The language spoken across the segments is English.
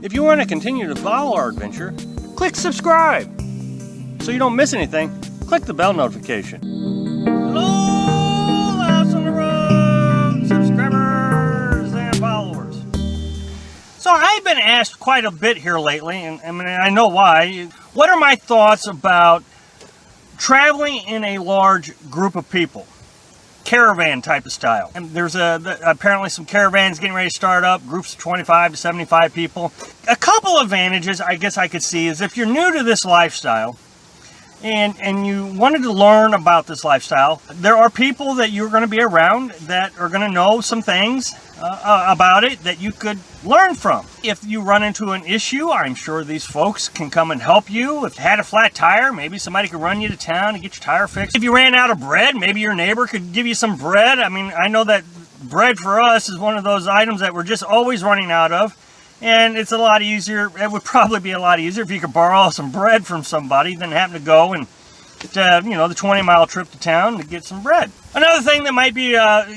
If you want to continue to follow our adventure, click subscribe. So you don't miss anything, click the bell notification. Hello, Laughs on the Road subscribers and followers. So I've been asked quite a bit here lately, and I know why. What are my thoughts about traveling in a large group of people? Caravan type of style. And there's apparently some caravans getting ready to start up, groups of 25 to 75 people. A couple advantages I guess I could see is if you're new to this lifestyle and you wanted to learn about this lifestyle, there are people that you're going to be around that are going to know some things about it that you could learn from. If you run into an issue, I'm sure these folks can come and help you. If you had a flat tire, maybe somebody could run you to town and get your tire fixed. If you ran out of bread, maybe your neighbor could give you some bread. I mean, I know that bread for us is one of those items that we're just always running out of. And it's a lot easier, it would probably be a lot easier if you could borrow some bread from somebody than having to go and, the 20-mile trip to town to get some bread. Another thing that might be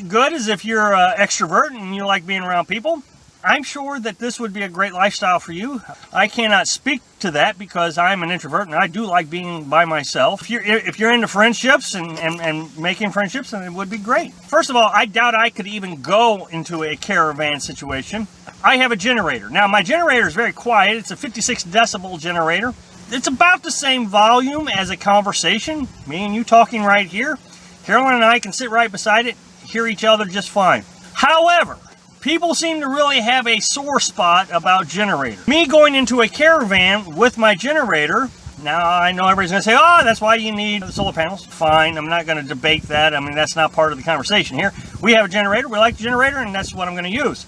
good is if you're an extrovert and you like being around people. I'm sure that this would be a great lifestyle for you. I cannot speak to that because I'm an introvert and I do like being by myself. If you're into friendships and making friendships, then it would be great. First of all, I doubt I could even go into a caravan situation. I have a generator. Now, my generator is very quiet. It's a 56 decibel generator. It's about the same volume as a conversation. Me and you talking right here. Carolyn and I can sit right beside it, hear each other just fine. However, people seem to really have a sore spot about generators. Me going into a caravan with my generator, now I know everybody's going to say, oh, that's why you need the solar panels. Fine, I'm not going to debate that. I mean, that's not part of the conversation here. We have a generator, we like the generator, and that's what I'm going to use.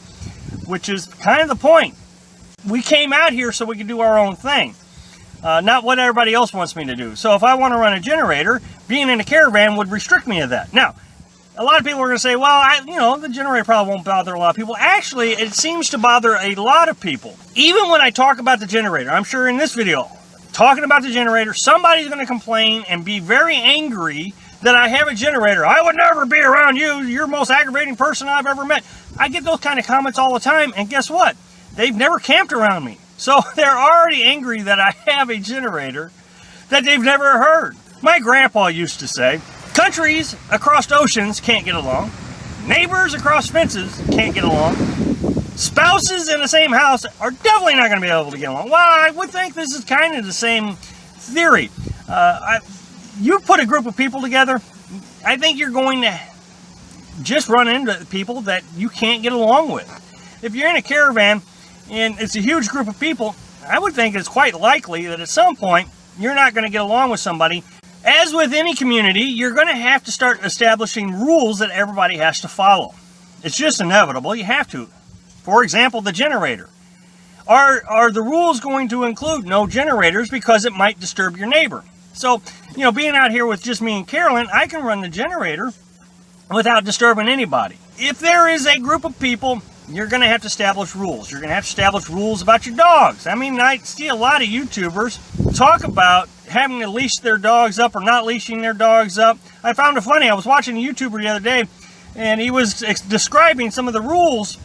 Which is kind of the point. We came out here so we could do our own thing. Not what everybody else wants me to do. So if I want to run a generator, being in a caravan would restrict me of that. Now, a lot of people are going to say, well, the generator probably won't bother a lot of people. Actually, it seems to bother a lot of people. Even when I talk about the generator, I'm sure in this video, talking about the generator, somebody's going to complain and be very angry that I have a generator. I would never be around you. You're the most aggravating person I've ever met. I get those kind of comments all the time, and guess what? They've never camped around me. So they're already angry that I have a generator that they've never heard. My grandpa used to say, countries across oceans can't get along. Neighbors across fences can't get along. Spouses in the same house are definitely not going to be able to get along. Well, I would think this is kind of the same theory. You put a group of people together, I think you're going to just run into people that you can't get along with. If you're in a caravan and it's a huge group of people, I would think it's quite likely that at some point you're not going to get along with somebody. As with any community, you're going to have to start establishing rules that everybody has to follow. It's just inevitable. You have to. For example, the generator. Are the rules going to include no generators because it might disturb your neighbor? So, being out here with just me and Carolyn, I can run the generator without disturbing anybody. If there is a group of people, you're going to have to establish rules. You're going to have to establish rules about your dogs. I mean, I see a lot of YouTubers talk about having to leash their dogs up or not leashing their dogs up. I found it funny. I was watching a YouTuber the other day, and he was describing some of the rules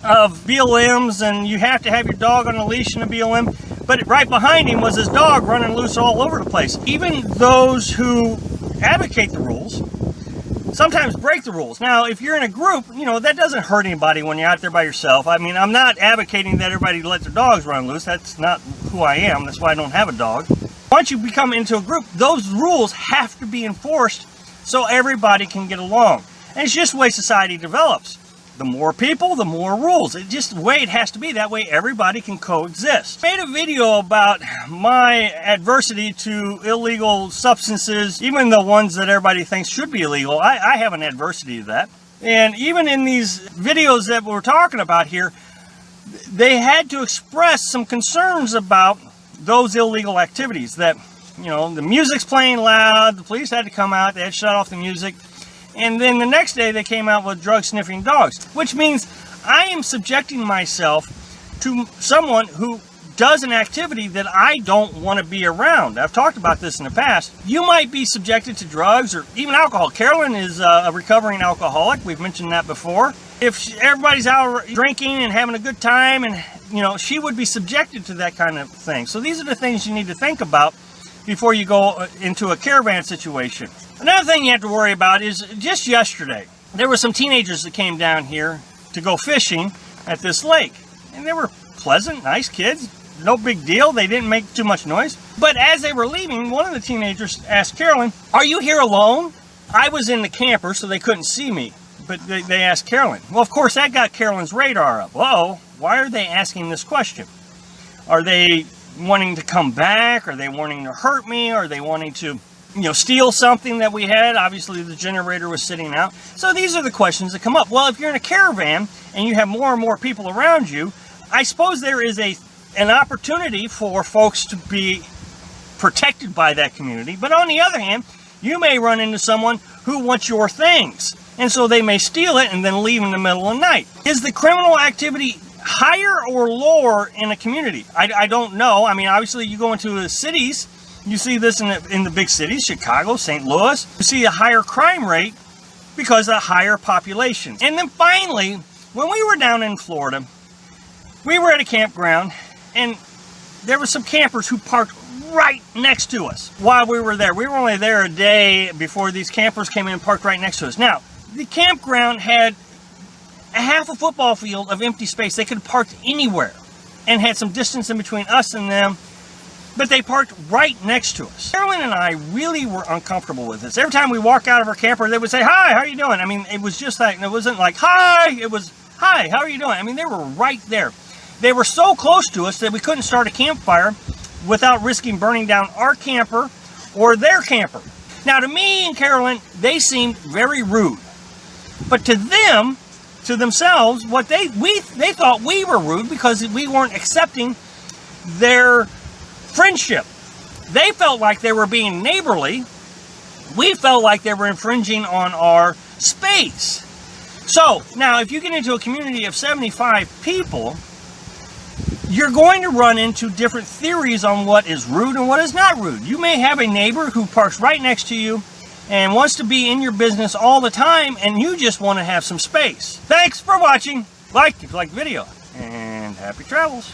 of BLMs, and you have to have your dog on a leash in a BLM. But right behind him was his dog running loose all over the place. Even those who advocate the rules sometimes break the rules. Now, if you're in a group, that doesn't hurt anybody when you're out there by yourself. I mean, I'm not advocating that everybody let their dogs run loose. That's not who I am. That's why I don't have a dog. Once you become into a group, those rules have to be enforced so everybody can get along. And it's just the way society develops. The more people, the more rules. It's just the way it has to be. That way everybody can coexist. I made a video about my adversity to illegal substances, even the ones that everybody thinks should be illegal. I have an adversity to that. And even in these videos that we're talking about here, they had to express some concerns about those illegal activities. That, the music's playing loud, the police had to come out, they had to shut off the music. And then the next day they came out with drug-sniffing dogs, which means I am subjecting myself to someone who does an activity that I don't want to be around. I've talked about this in the past. You might be subjected to drugs or even alcohol. Carolyn is a recovering alcoholic. We've mentioned that before. if everybody's out drinking and having a good time, and she would be subjected to that kind of thing. So these are the things you need to think about before you go into a caravan situation. Another thing you have to worry about is just yesterday, there were some teenagers that came down here to go fishing at this lake. And they were pleasant, nice kids, no big deal. They didn't make too much noise. But as they were leaving, one of the teenagers asked Carolyn, "Are you here alone?" I was in the camper, so they couldn't see me. But they asked Carolyn. Well, of course, that got Carolyn's radar up. Whoa, why are they asking this question? Are they wanting to come back? Are they wanting to hurt me? Are they wanting to, steal something that we had? Obviously, the generator was sitting out. So these are the questions that come up. Well, if you're in a caravan and you have more and more people around you, I suppose there is an opportunity for folks to be protected by that community. But on the other hand, you may run into someone who wants your things. And so they may steal it and then leave in the middle of the night. Is the criminal activity higher or lower in a community? I don't know. I mean, obviously you go into the cities, you see this in the big cities, Chicago, St. Louis. You see a higher crime rate because of higher population. And then finally, when we were down in Florida, we were at a campground and there were some campers who parked right next to us while we were there. We were only there a day before these campers came in and parked right next to us. Now, the campground had a half a football field of empty space. They could have parked anywhere and had some distance in between us and them, but they parked right next to us. Carolyn and I really were uncomfortable with this. Every time we walk out of our camper, they would say, "Hi, how are you doing?" I mean, it was just like, it wasn't like, "Hi," it was, "Hi, how are you doing?" I mean, they were right there. They were so close to us that we couldn't start a campfire without risking burning down our camper or their camper. Now, to me and Carolyn, they seemed very rude. But to them, to themselves, they thought we were rude because we weren't accepting their friendship. They felt like they were being neighborly. We felt like they were infringing on our space. So, now, if you get into a community of 75 people, you're going to run into different theories on what is rude and what is not rude. You may have a neighbor who parks right next to you and wants to be in your business all the time, and you just want to have some space. Thanks for watching. Like if you like the video, and happy travels.